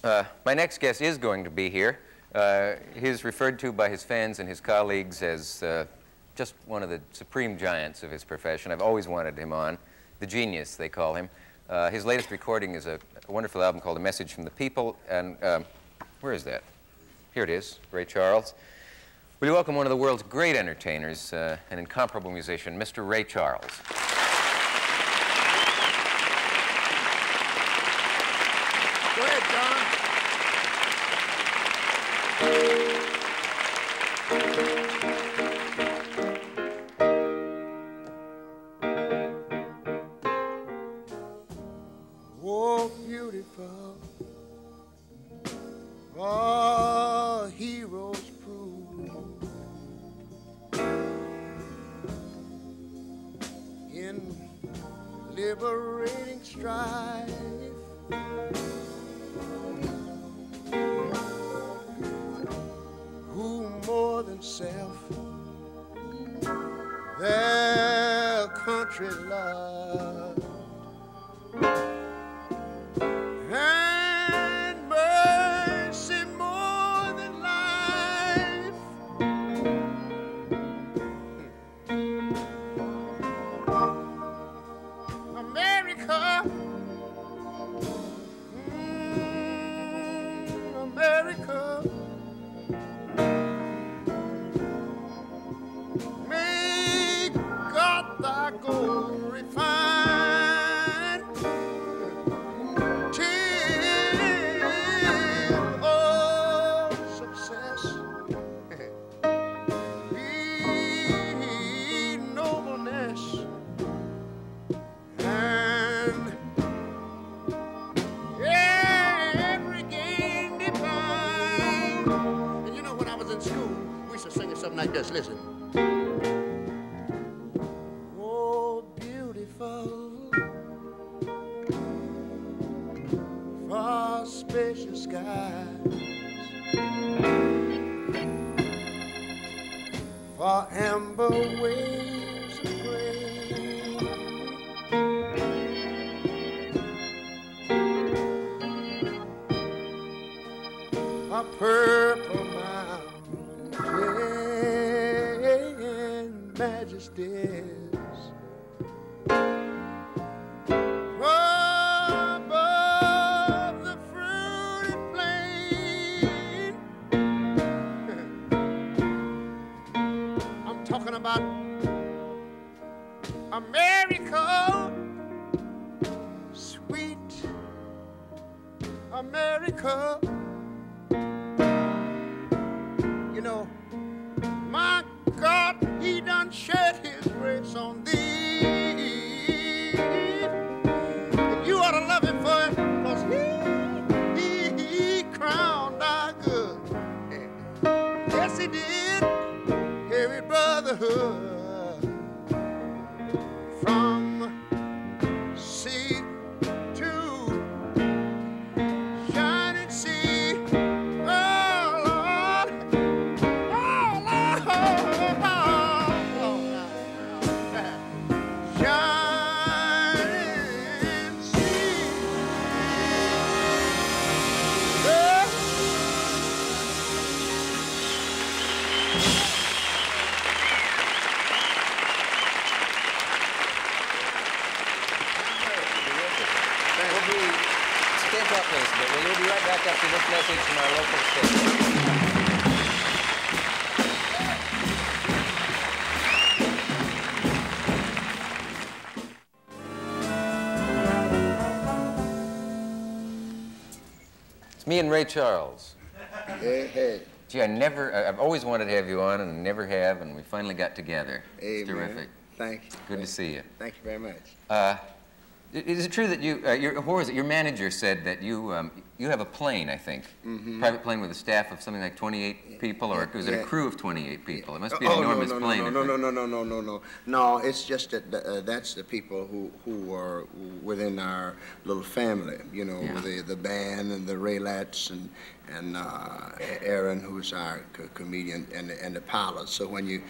My next guest is going to be here. He's referred to by his fans and his colleagues as just one of the supreme giants of his profession. I've always wanted him on. The genius, they call him. His latest recording is a wonderful album called A Message from the People. And where is that? Here it is, Ray Charles. Will you welcome one of the world's great entertainers, an incomparable musician, Mr. Ray Charles. Go ahead, John. Oh, beautiful, our heroes prove in liberating strife. Who more than self their country loved, and mercy more than life. America, America, may God thy gold refine, till all success be nobleness, and every gain divine. And you know, when I was in school, we used to sing something like this. Listen. Oh, beautiful, far spacious skies, far amber waves of grain, far purple mountain majesties, above the fruited plain. I'm talking about America, sweet America. You know, my God, he done shed his grace on thee. And you ought to love him for it, because he crowned our good. Yes, he did. Every brotherhood from sea to shining sea. Oh, Lord. Oh, Lord. Shining sea. Stand up, please, but we'll be right back after this message from our local station. It's me and Ray Charles. Hey, hey. Gee, I've always wanted to have you on and never have, and we finally got together. Hey, it's terrific. Thank you. Good to see you. Thank you very much. Is it true that your manager said that you have a plane, I think, private plane with a staff of something like 28 people, or was it a crew of 28 people? It must be an enormous plane. No, it's just that that's the people who are within our little family, you know, the band and the Raylets and Aaron, who's our comedian, and the pilot. So when you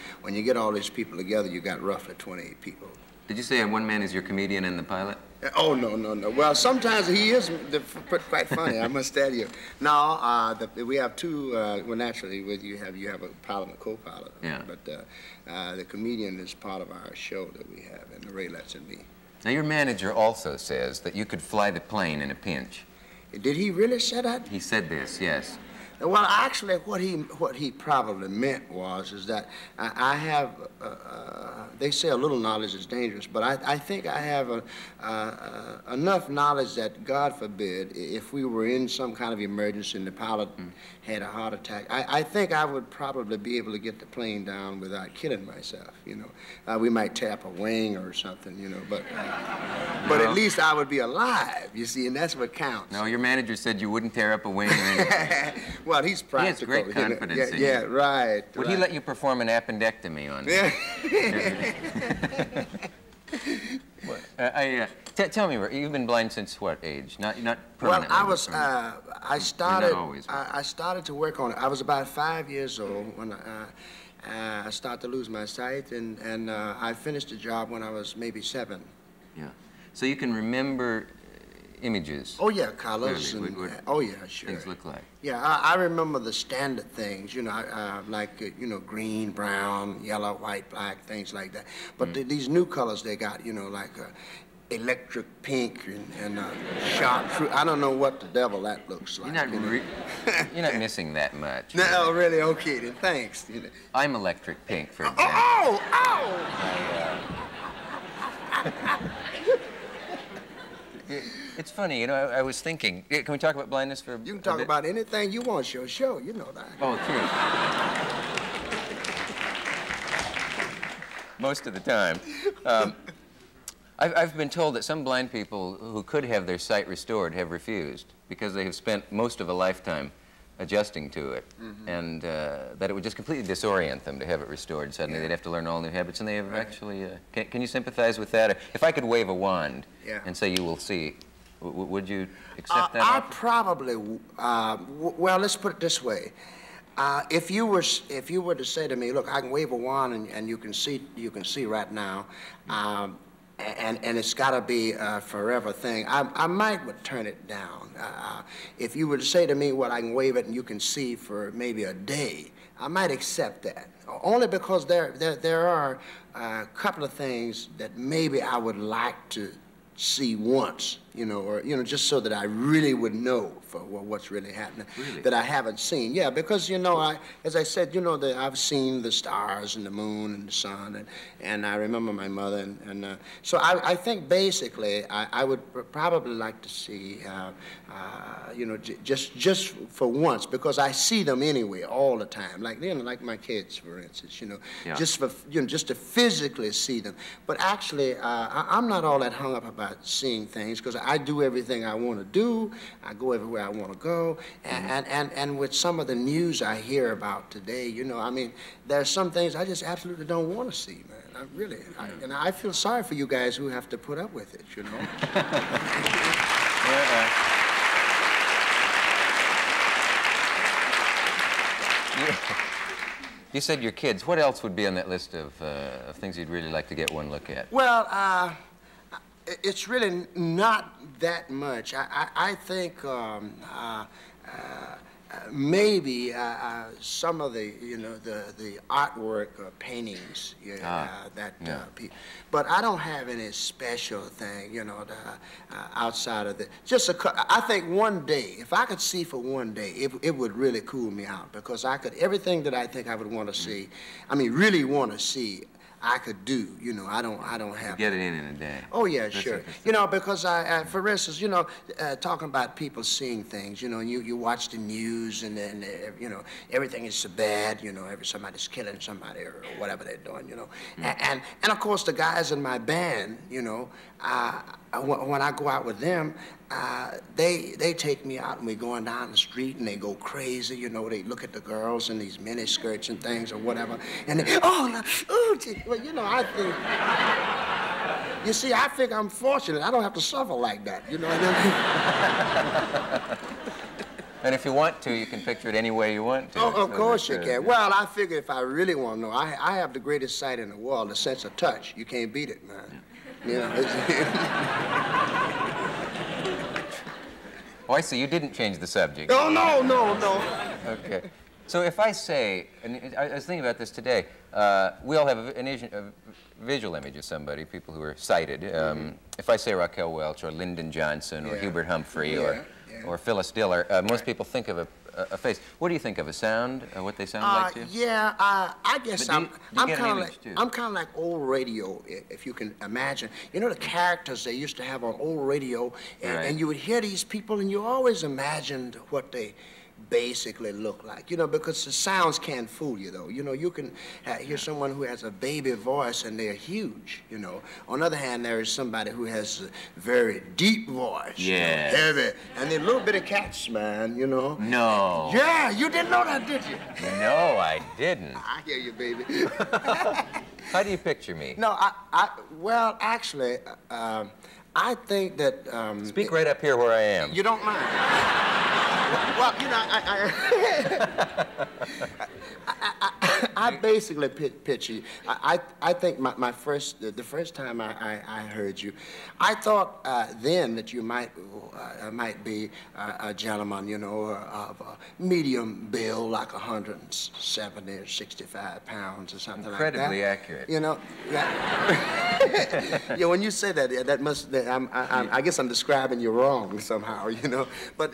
get all these people together, you got roughly 28 people. Did you say one man is your comedian and the pilot? Oh, no, no, no. Well, sometimes he is quite funny, I must tell you. No, we have two, well, naturally, you have a pilot and a co-pilot. Yeah. But the comedian is part of our show that we have, and the Raelettes and me. Now, your manager also says that you could fly the plane in a pinch. Did he really say that? He said this, yes. Well, actually, what he probably meant is that I have, they say a little knowledge is dangerous, but I think I have enough knowledge that, God forbid, if we were in some kind of emergency and the pilot had a heart attack, I think I would probably be able to get the plane down without killing myself, you know. We might tap a wing or something, you know, but at least I would be alive, you see, and that's what counts. No, your manager said you wouldn't tear up a wing or anything. Well, he's practical. He has great confidence in you. Yeah, right. Would he let you perform an appendectomy on Yeah. Tell me, you've been blind since what age? Not Well, permanently. I started. Not always, I started to work on it. I was about 5 years old when I started to lose my sight, and I finished the job when I was maybe 7. Yeah. So you can remember images. Oh yeah, colors. Oh yeah, sure. Things look like. Yeah, I remember the standard things, you know, like you know, green, brown, yellow, white, black, things like that. But these new colors they got, you know, like electric pink and chartreuse. I don't know what the devil that looks like. You're not missing that much. No, really. Okay, then thanks. You know. I'm electric pink, for example. It's funny, you know, I was thinking, can we talk about blindness for a bit? You can talk about anything you want, your show, you know that. Oh, true. Most of the time. I've been told that some blind people who could have their sight restored have refused because they have spent most of a lifetime adjusting to it, and that it would just completely disorient them to have it restored. Suddenly they'd have to learn all new habits, and they have actually... Can you sympathize with that? If I could wave a wand and say you will see, would you accept that? I probably... well, let's put it this way. If you were to say to me, look, I can wave a wand and you can see right now, and it's got to be a forever thing, I might would turn it down. If you were to say to me, well, I can wave it and you can see for maybe a day, I might accept that. Only because there are a couple of things that maybe I would like to see once, you know, or, you know, just so that I really would know for what's really happening that I haven't seen. Yeah, because, you know, as I said, you know, I've seen the stars and the moon and the sun, and I remember my mother, and so I think basically I would probably like to see, you know, just for once, because I see them anyway all the time, like, you know, like my kids, for instance, you know, just for, you know, just to physically see them. But actually, I'm not all that hung up about seeing things, because I do everything I want to do. I go everywhere I want to go. And with some of the news I hear about today, you know, I mean, there's some things I just absolutely don't want to see, man. I really, and I feel sorry for you guys who have to put up with it, you know. You said your kids. What else would be on that list of things you'd really like to get one look at? Well, it's really not that much. I think maybe some of the, you know, the artwork paintings, people. But I don't have any special thing, you know, outside of the, I think one day, if I could see for one day, it would really cool me out, because I could, everything that I think I would want to see, I mean, really want to see, I could do, you know. I don't have get it in a day. Oh yeah, sure. You know, because for instance, you know, talking about people seeing things, you know, and you watch the news, and then you know, everything is so bad, you know, somebody's killing somebody or whatever they're doing, you know, and of course the guys in my band, you know, when I go out with them, they take me out and we're going down the street and they go crazy, you know, they look at the girls in these mini skirts and things or whatever, and they, well, you know, I think, you see, I think I'm fortunate. I don't have to suffer like that, you know what I mean? And if you want to, you can picture it any way you want to. Oh, of course you can. Well, I figure if I really want to know, I have the greatest sight in the world, the sense of touch. You can't beat it, man. You know, Oh, I see. You didn't change the subject. Oh, no, no, no. Okay. So if I say, and I was thinking about this today, we all have a visual image of somebody, people who are sighted. If I say Raquel Welch or Lyndon Johnson or Hubert Humphrey or Phyllis Diller, most people think of a face. What do you think of a sound? What they sound like to you? Yeah, I guess I'm kind of like old radio, if you can imagine. You know the characters they used to have on old radio, and you would hear these people, and you always imagined what they basically look like, you know, because the sounds can't fool you, though. You know, you can hear someone who has a baby voice and they're huge, you know. On the other hand, there is somebody who has a very deep voice, you know, heavy, and they're a little bit of cats, man, you know. No. Yeah, you didn't know that, did you? No, I didn't. I hear you, baby. How do you picture me? No, well, actually, I think that... Speak right up here where I am. You don't mind? Well, you know, I basically pitch you. I think the first time I heard you, I thought then that you might be a gentleman, you know, of a medium build, like 170 or 65 pounds or something like that. Incredibly accurate. You know, yeah. When you say that, that must. I guess I'm describing you wrong somehow, you know. But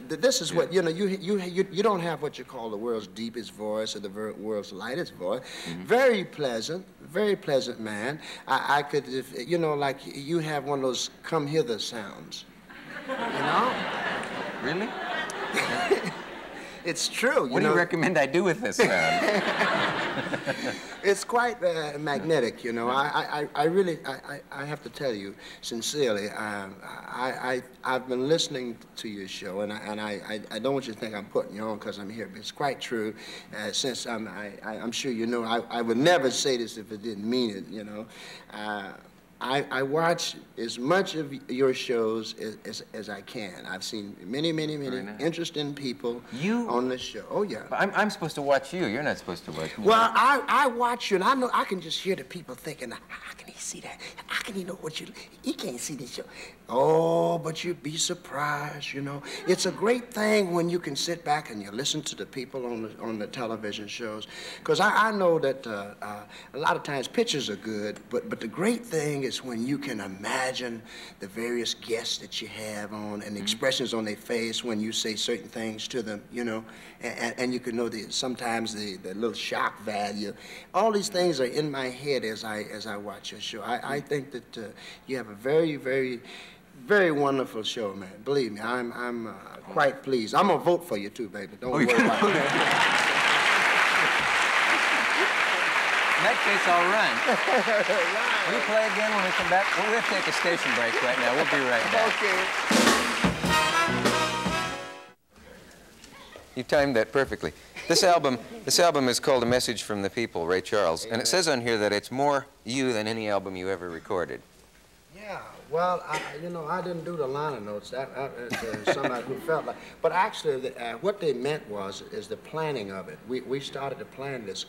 this is what, you know, you don't have what you call the world's deepest voice or the world's lightest voice. Very pleasant man. I could, you know, like you have one of those come hither sounds, you know? Really? It's true. What do you recommend I do with this sound? It's quite magnetic, you know. I really have to tell you sincerely, I've been listening to your show, and I don't want you to think I'm putting you on because I'm here, but it's quite true. Since I'm sure you know, I would never say this if it didn't mean it, you know. I watch as much of your shows as I can. I've seen many interesting people on the show. Oh, yeah. But I'm supposed to watch you. You're not supposed to watch me. Well, I watch you, and I know I can just hear the people thinking, how can he see that? How can he know what he can't see this show. Oh, but you'd be surprised, you know. It's a great thing when you can sit back and you listen to the people on the television shows. Because I know that a lot of times pictures are good, but the great thing is when you can imagine the various guests that you have on and the expressions on their face when you say certain things to them, you know, and you can know sometimes the little shock value. All these things are in my head as I watch your show. I think that you have a very wonderful show, man. Believe me, I'm quite pleased. I'm gonna vote for you too, baby. Don't worry about it. In that case, I'll run. Will you play again when we come back? Well, we'll take a station break right now. We'll be right back. Okay. You timed that perfectly. This album is called A Message from the People, Ray Charles, and it says on here that it's more you than any album you ever recorded. Yeah, well, you know, I didn't do the liner notes. That's somebody who felt like. But actually, what they meant is the planning of it. We started to plan this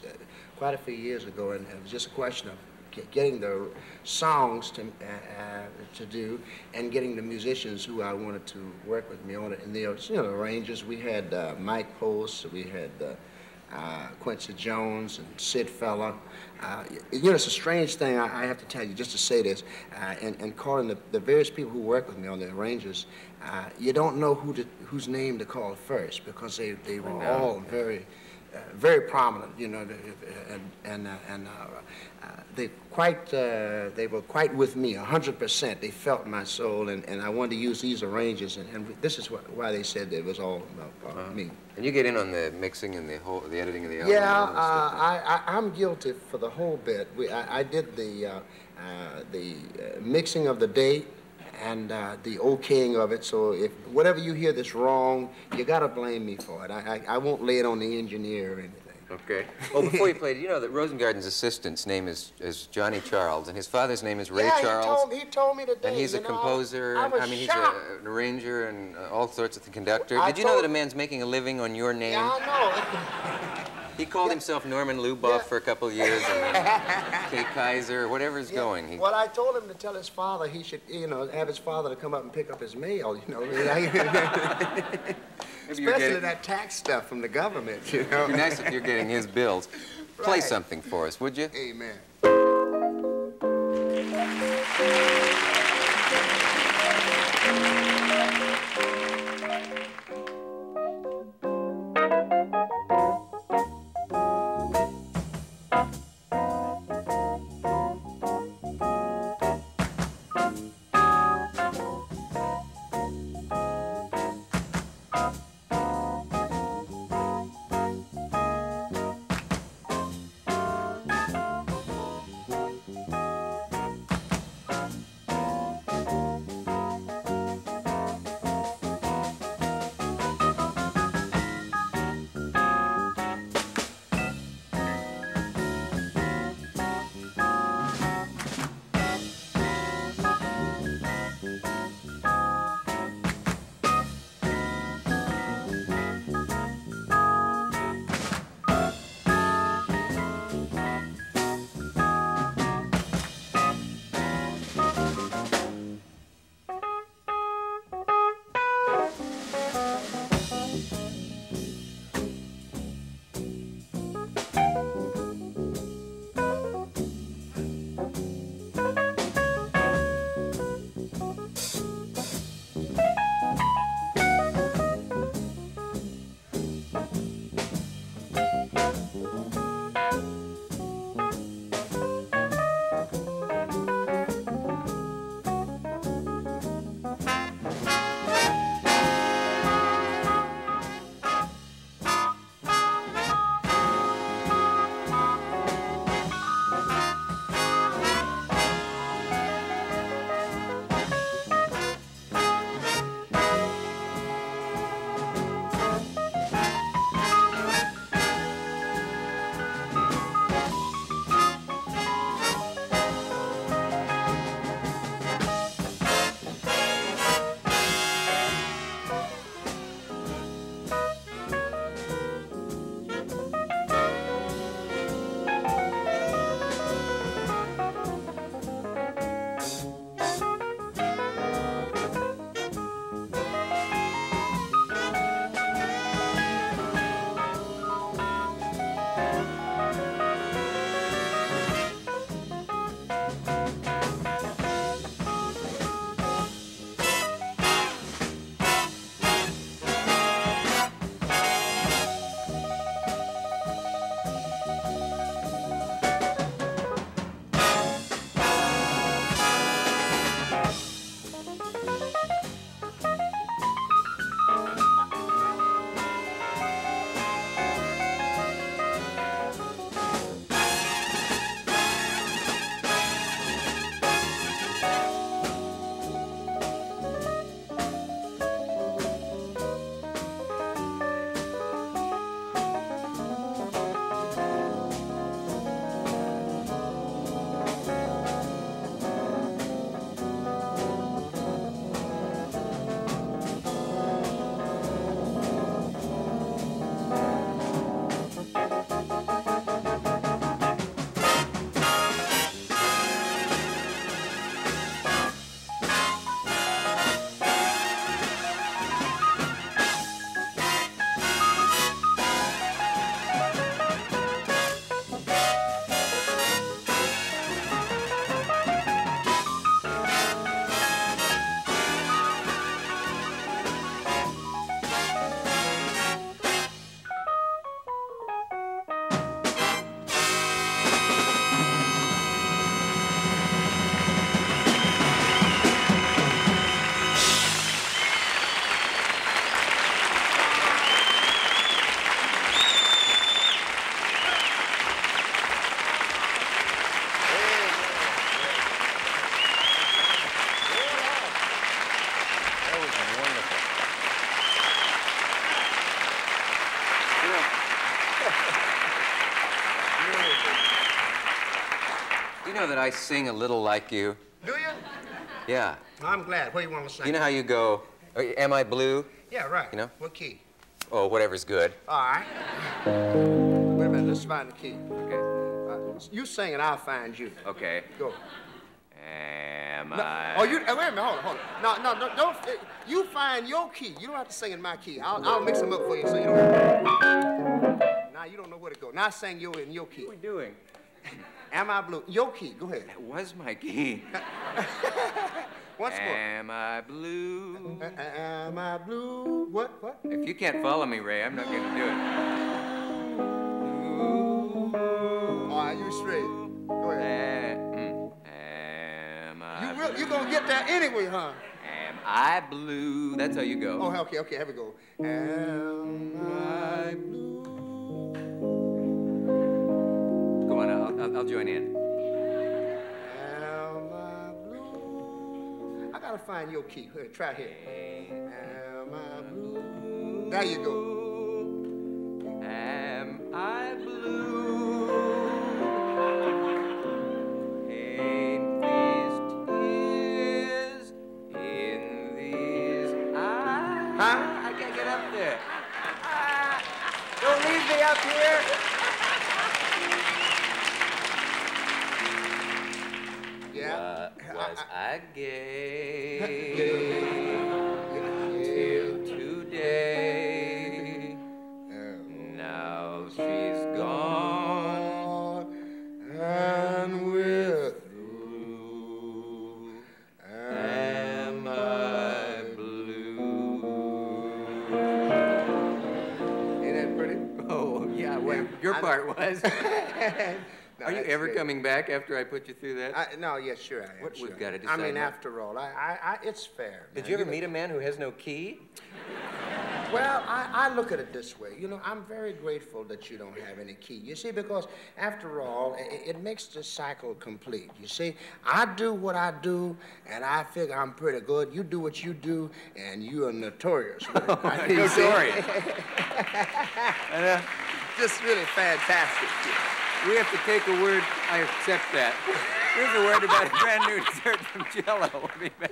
quite a few years ago, and it was just a question of getting the songs to do and getting the musicians who I wanted to work with me on it. And the arrangers, we had Mike Post, we had Quincy Jones and Sid Feller. You know, it's a strange thing, I have to tell you, just to say this, and calling the various people who work with me on the arrangers, you don't know whose name to call first because they were all very prominent, you know, and they were quite with me 100%. They felt my soul, and I wanted to use these arrangers, and this is why they said that it was all about me. And you get in on the mixing and the editing of the album? Yeah, I'm guilty for the whole bit. I did the mixing of the date and the okaying of it. So if whatever you hear that's wrong, you got to blame me for it. I won't lay it on the engineer or anything. Okay. Well, before you played, you know that Rosengarten's assistant's name is Johnny Charles, and his father's name is Ray Charles. He told me today. And he's a composer, he's an arranger and all sorts of conductor. Did you know that a man's making a living on your name? Yeah, I know. He called himself Norman Luboff for a couple of years, and Kay Kaiser, whatever's going. Well, I told him to tell his father he should, you know, have his father to come up and pick up his mail, you know. Especially that tax stuff from the government, you know. It'd be nice if you're getting his bills. Right. Play something for us, would you? Amen. You know that I sing a little like you? Do you? Yeah. I'm glad. What do you want to sing? You know how you go, Am I Blue? Yeah, right. You know? What key? Oh, whatever's good. All right. Wait a minute, let's find the key. Okay. You sing and I'll find you. Okay. Go. Am No, I... oh, you, wait a minute, hold on. No, don't, you find your key. You don't have to sing in my key. I'll mix them up for you so you don't... Now you don't know where to go. Now sing in your key. What are we doing? Am I blue? Your key, go ahead. That was my key. Once more. Am I blue? Am I blue? What? If you can't follow me, Ray, I'm not going to do it. All right, you straight. Go ahead. Am I You gonna get that anyway, huh? Am I blue? That's how you go. Oh, okay, here we go. Am I blue? Go on, I'll join in. Am I blue? I gotta find your key. Here, try here. Am I blue? There you go. Am I blue? In these tears, in these eyes. Huh? I can't get up there. Don't leave me up here. Yeah. Was I gay Till today? Now she's gone and we're through. Am I blue? Ain't that pretty? Oh, yeah, well, your part was. No, Are you that's ever great. coming back after I put you through that? No, yes, sure I am. What sure. we've gotta I decide mean, now. after all, it's fair. Did man. you ever meet a man who has no key? Well, I look at it this way. You know, I'm very grateful that you don't have any key. You see, because after all, it makes the cycle complete. You see, I do what I do, and I figure I'm pretty good. You do what you do, and you are notorious. Notorious. Just really fantastic. We have to take a word. I accept that. Here's a word about a brand new dessert from Jell-O. We'll be back.